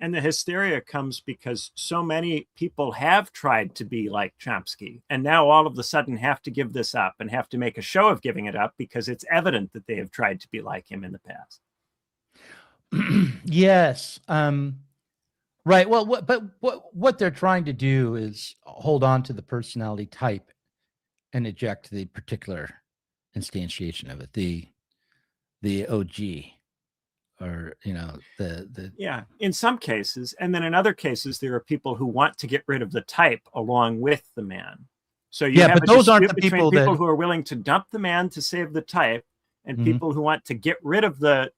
And the hysteria comes because so many people have tried to be like Chomsky, and now all of a sudden have to give this up and have to make a show of giving it up because it's evident that they have tried to be like him in the past. Yes. Right. Well, what they're trying to do is hold on to the personality type and eject the particular instantiation of it, the OG, or the Yeah, in some cases. And then in other cases, there are people who want to get rid of the type along with the man. So you have but those aren't the between people who are willing to dump the man to save the type, and Mhm. people who want to get rid of the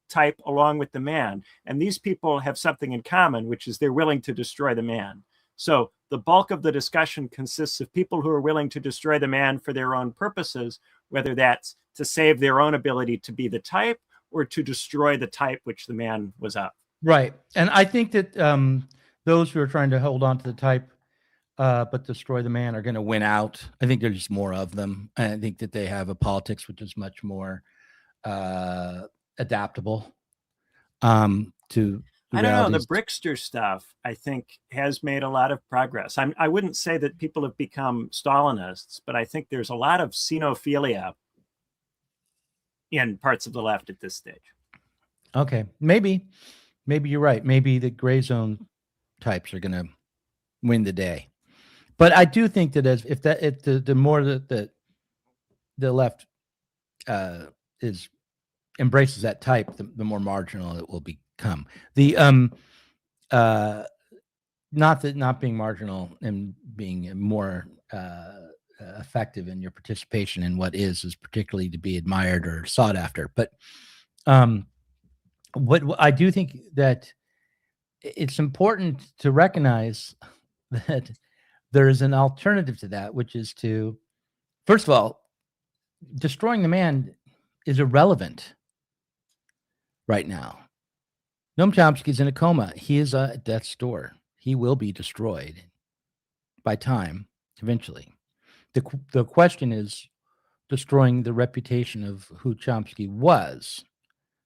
type along with the man. And these people have something in common, which is they're willing to destroy the man. So the bulk of the discussion consists of people who are willing to destroy the man for their own purposes, whether that's to save their own ability to be the type or to destroy the type which the man was of. Right. And I think that those who are trying to hold on to the type but destroy the man are going to win out. I think there's just more of them. And I think that they have a politics which is much more adaptable to the I don't know. The realities. Brickster stuff, I think, has made a lot of progress. I wouldn't say that people have become Stalinists, but I think there's a lot of xenophilia in parts of the left at this stage. Okay. Maybe you're right. Maybe the gray zone types are going to win the day. But I do think that if the more that the left embraces that type, the more marginal it will become. The not being marginal and being more effective in your participation in what is particularly to be admired or sought after. But what I do think that it's important to recognize that there is an alternative to that, which is to, first of all, destroying the man is irrelevant right now. Noam Chomsky is in a coma. He is at death's door. He will be destroyed by time eventually. The question is destroying the reputation of who Chomsky was,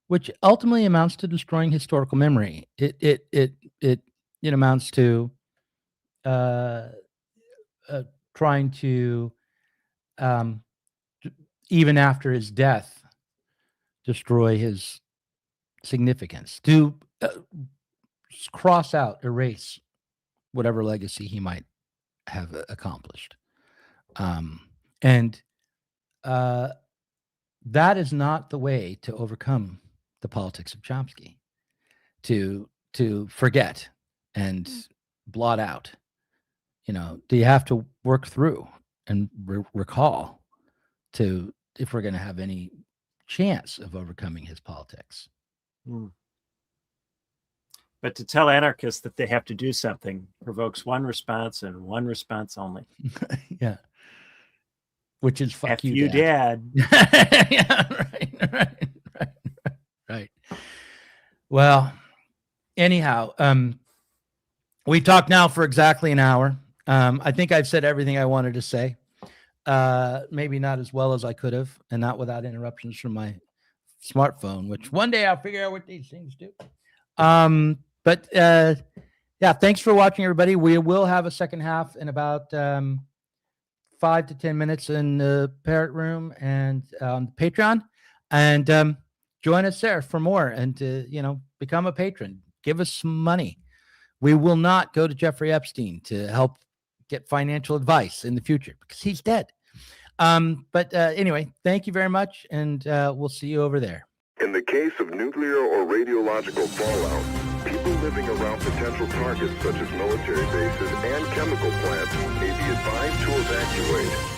which ultimately amounts to destroying historical memory. It amounts to trying to even after his death destroy his significance, to cross out, erase whatever legacy he might have accomplished. And that is not the way to overcome the politics of Chomsky, to forget and blot out. Do you have to work through and recall to, if we're going to have any chance of overcoming his politics. But to tell anarchists that they have to do something provokes one response and one response only. Yeah. Which is fuck F you, Dad. Yeah, right. Well, anyhow, we talked now for exactly an hour. I think I've said everything I wanted to say. Maybe not as well as I could have, and not without interruptions from my smartphone, which one day I'll figure out what these things do. But yeah, thanks for watching, everybody. We will have a second half in about 5 to 10 minutes in the Parrot Room and on Patreon, and join us there for more, and become a patron. Give us some money. We will not go to Jeffrey Epstein to help get financial advice in the future because he's dead. But anyway, thank you very much, and we'll see you over there. In the case of nuclear or radiological fallout, people living around potential targets such as military bases and chemical plants may be advised to evacuate.